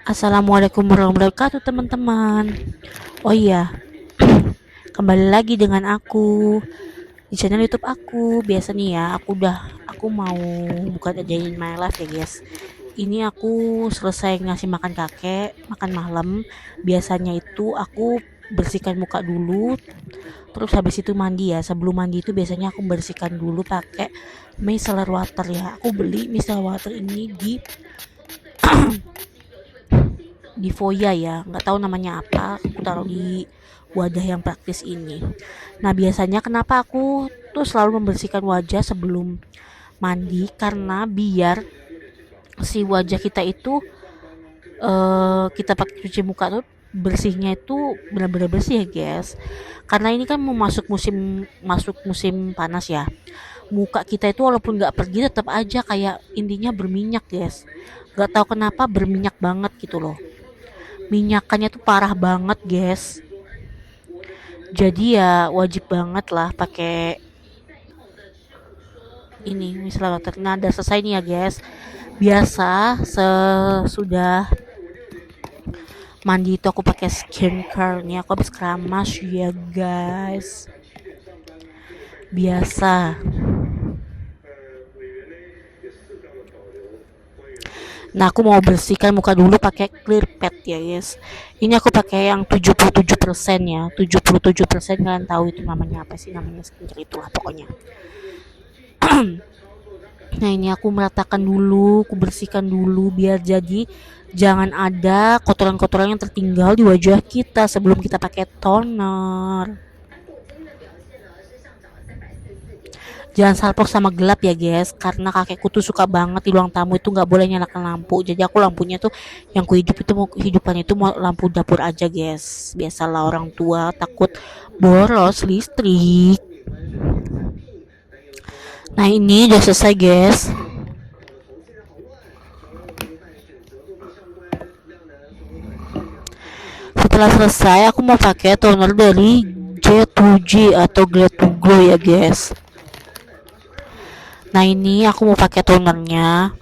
Assalamualaikum warahmatullahi wabarakatuh teman-teman. Oh iya, kembali lagi dengan aku di channel YouTube aku. Biasa nih ya, aku mau buka ajain my life ya guys. Ini aku selesai ngasih makan kakek, makan malam. Biasanya itu aku bersihkan muka dulu, terus habis itu mandi ya. Sebelum mandi itu biasanya aku bersihkan dulu pakai micellar water ya. Aku beli micellar water ini di Voya ya, nggak tahu namanya apa, aku taruh di wadah yang praktis ini. Nah, biasanya kenapa aku tuh selalu membersihkan wajah sebelum mandi, karena biar si wajah kita itu kita pakai cuci muka tuh bersihnya itu benar-benar bersih ya guys, karena ini kan mau masuk musim panas ya. Muka kita itu walaupun nggak pergi tetap aja kayak intinya berminyak guys, nggak tahu kenapa berminyak banget gitu loh, minyakannya tuh parah banget guys. Jadi ya wajib banget lah pakai ini misalnya water. Nah, udah selesai nih ya guys. Biasa sesudah mandi itu aku pakai skincare nih, aku habis keramas ya guys. Biasa. Nah, aku mau bersihkan muka dulu pakai clear pad ya guys. Ini aku pakai yang 77% ya. 77% kalian tahu itu namanya apa sih, namanya skincare itulah pokoknya. Nah, ini aku meratakan dulu, aku bersihkan dulu biar jadi jangan ada kotoran-kotoran yang tertinggal di wajah kita sebelum kita pakai toner. Jangan salpok sama gelap ya guys, karena kakekku tuh suka banget di ruang tamu itu nggak boleh nyalakan lampu. Jadi aku lampunya tuh yang ku hidup itu mau hidupan itu mau lampu dapur aja guys. Biasalah orang tua takut boros listrik. Nah, ini udah selesai guys. Setelah selesai aku mau pakai toner dari J2G atau Glad to Glow ya guys. Nah, ini aku mau pakai tonernya.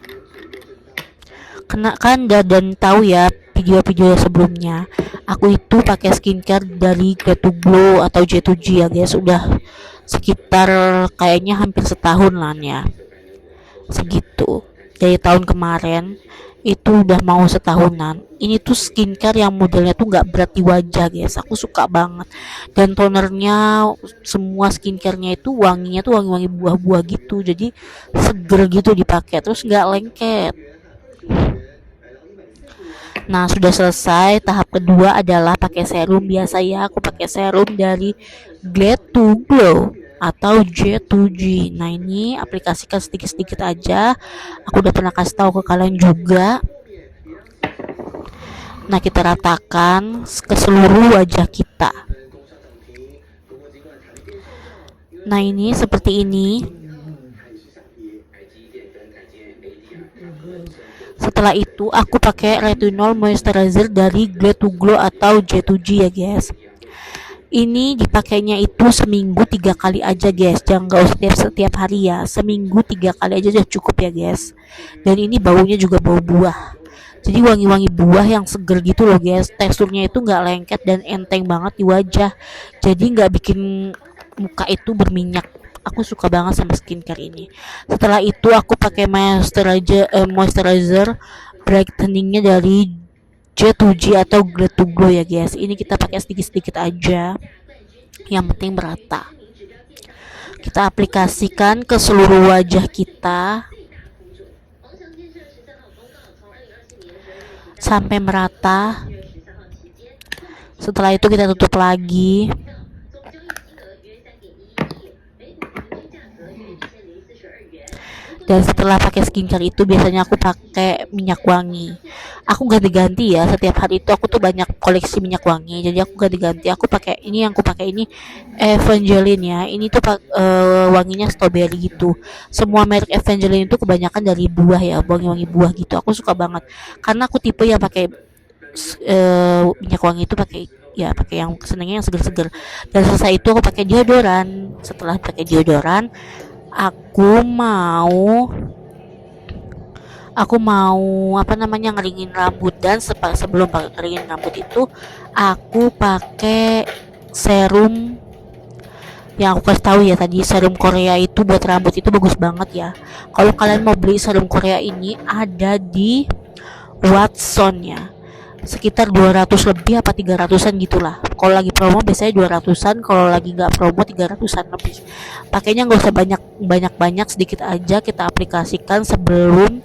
Kena kan dan tahu ya video-video sebelumnya. Aku itu pakai skincare dari Glad to Glow atau J2G ya guys. Udah sekitar kayaknya hampir setahun lah ya. Segitu. Dari tahun kemarin itu udah mau setahunan. Ini tuh skincare yang modelnya tuh nggak berat di wajah guys, aku suka banget. Dan tonernya, semua skincarenya itu wanginya tuh wangi-wangi buah-buah gitu, jadi seger gitu dipakai, terus nggak lengket. Nah, sudah selesai. Tahap kedua adalah pakai serum. Biasa ya aku pakai serum dari Glad to Glow atau J2G. Nah, ini aplikasikan sedikit-sedikit aja. Aku udah pernah kasih tahu ke kalian juga. Nah, kita ratakan ke seluruh wajah kita. Nah, ini seperti ini. Setelah itu aku pakai retinol moisturizer dari Glad to Glow atau J2G ya guys. Ini dipakainya itu seminggu 3 kali aja guys, jangan gak usah setiap hari ya, seminggu 3 kali aja udah cukup ya guys. Dan ini baunya juga bau buah, jadi wangi-wangi buah yang seger gitu loh guys. Teksturnya itu nggak lengket dan enteng banget di wajah, jadi nggak bikin muka itu berminyak. Aku suka banget sama skincare ini. Setelah itu aku pakai moisturizer brightening-nya dari J2G atau Glad to Glow ya guys. Ini kita pakai sedikit-sedikit aja, yang penting merata. Kita aplikasikan ke seluruh wajah kita sampai merata. Setelah itu kita tutup lagi. Dan setelah pakai skincare itu biasanya aku pakai minyak wangi. Aku ganti-ganti ya, setiap hari itu aku tuh banyak koleksi minyak wangi, jadi aku ganti-ganti. Aku pakai ini, yang aku pakai ini Evangeline ya. Ini tuh wanginya strawberry gitu. Semua merek Evangeline itu kebanyakan dari buah ya, wangi-wangi buah gitu. Aku suka banget karena aku tipe yang pakai minyak wangi itu pakai ya, pakai yang senengnya yang seger-seger. Dan selesai itu aku pakai deodoran. Setelah pakai deodoran, aku mau Aku mau ngeringin rambut, dan sebelum pakai ngeringin rambut itu aku pakai serum yang aku kasih tahu ya tadi. Serum Korea itu buat rambut itu bagus banget ya. Kalau kalian mau beli serum Korea ini ada di Watson ya, sekitar 200 lebih apa 300-an gitulah. Kalau lagi promo biasanya 200-an, kalau lagi nggak promo 300-an lebih. Pakainya nggak usah banyak, sedikit aja kita aplikasikan sebelum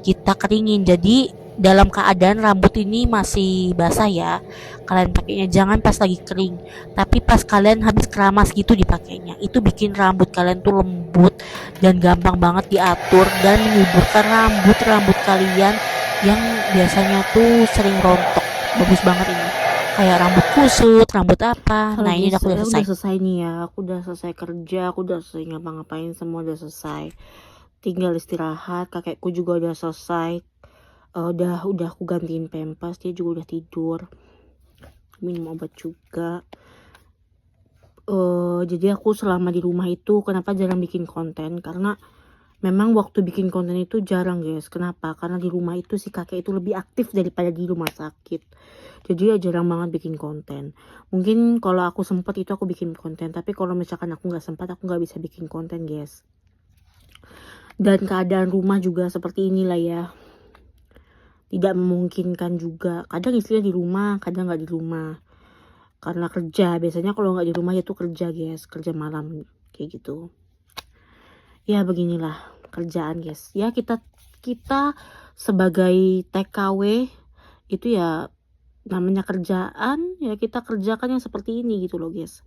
kita keringin. Jadi dalam keadaan rambut ini masih basah ya, kalian pakainya jangan pas lagi kering, tapi pas kalian habis keramas gitu dipakainya. Itu bikin rambut kalian tuh lembut dan gampang banget diatur, dan menyuburkan rambut kalian yang biasanya tuh sering rontok. Bagus banget ini, kayak rambut kusut, rambut apa. Halo Nah ini guys, udah saya selesai. udah selesai nih ya. Aku udah selesai kerja, aku udah selesai ngapa-ngapain, semua udah selesai. Tinggal istirahat. Kakekku juga udah selesai. Udah aku gantiin pempas, dia juga udah tidur. Minum obat juga. Jadi aku selama di rumah itu kenapa jarang bikin konten? Karena memang waktu bikin konten itu jarang guys. Kenapa? Karena di rumah itu si kakek itu lebih aktif daripada di rumah sakit. Jadi ya jarang banget bikin konten. Mungkin kalau aku sempat itu aku bikin konten, tapi kalau misalkan aku nggak sempat, aku nggak bisa bikin konten guys. Dan keadaan rumah juga seperti inilah ya, tidak memungkinkan juga. Kadang istrinya di rumah, kadang nggak di rumah karena kerja. Biasanya kalau nggak di rumah ya tuh kerja guys, kerja malam kayak gitu. Ya beginilah kerjaan guys. Ya kita sebagai TKW itu ya namanya kerjaan, ya kita kerjakan yang seperti ini gitu loh guys.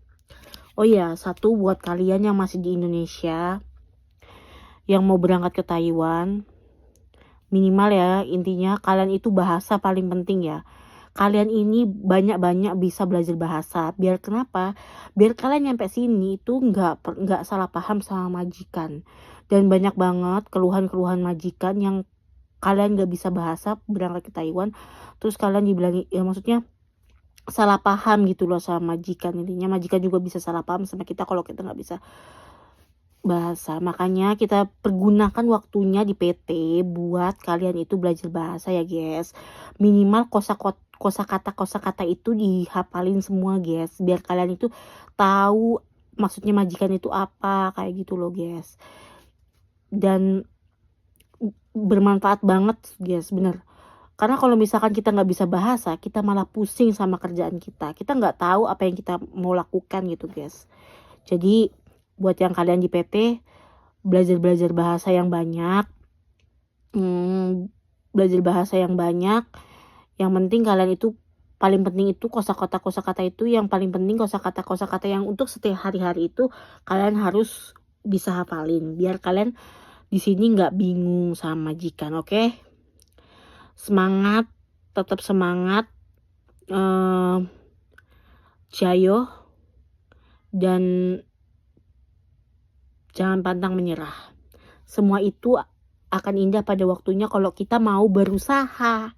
Oh ya, satu buat kalian yang masih di Indonesia yang mau berangkat ke Taiwan, minimal ya, intinya kalian itu bahasa paling penting ya. Kalian ini banyak-banyak bisa belajar bahasa. Biar kenapa? Biar kalian nyampe sini itu nggak salah paham sama majikan. Dan banyak banget keluhan-keluhan majikan yang kalian nggak bisa bahasa berangkat ke Taiwan, terus kalian dibilang ya, maksudnya salah paham gitu loh sama majikan. Intinya majikan juga bisa salah paham sama kita kalau kita nggak bisa bahasa. Makanya kita pergunakan waktunya di PT buat kalian itu belajar bahasa ya guys. Minimal kosakata itu dihafalin semua guys, biar kalian itu tahu maksudnya majikan itu apa, kayak gitu loh guys. Dan bermanfaat banget guys, bener. Karena kalau misalkan kita nggak bisa bahasa, kita malah pusing sama kerjaan kita nggak tahu apa yang kita mau lakukan gitu guys. Jadi buat yang kalian di PT, belajar bahasa yang banyak. Belajar bahasa yang banyak. Yang penting kalian itu, paling penting itu kosakata itu, yang paling penting kosakata yang untuk setiap hari-hari itu kalian harus bisa hafalin, biar kalian di sini nggak bingung sama majikan. Oke? Semangat, tetap semangat, jayo, dan jangan pantang menyerah. Semua itu akan indah pada waktunya kalau kita mau berusaha.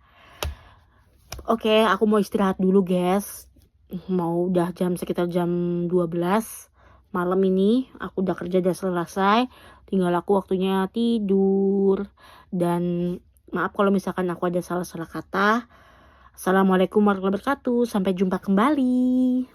Oke, aku mau istirahat dulu guys. Mau udah sekitar jam 12 malam ini. Aku udah kerja, udah selesai. Tinggal aku waktunya tidur. Dan maaf kalau misalkan aku ada salah-salah kata. Assalamualaikum warahmatullahi wabarakatuh. Sampai jumpa kembali.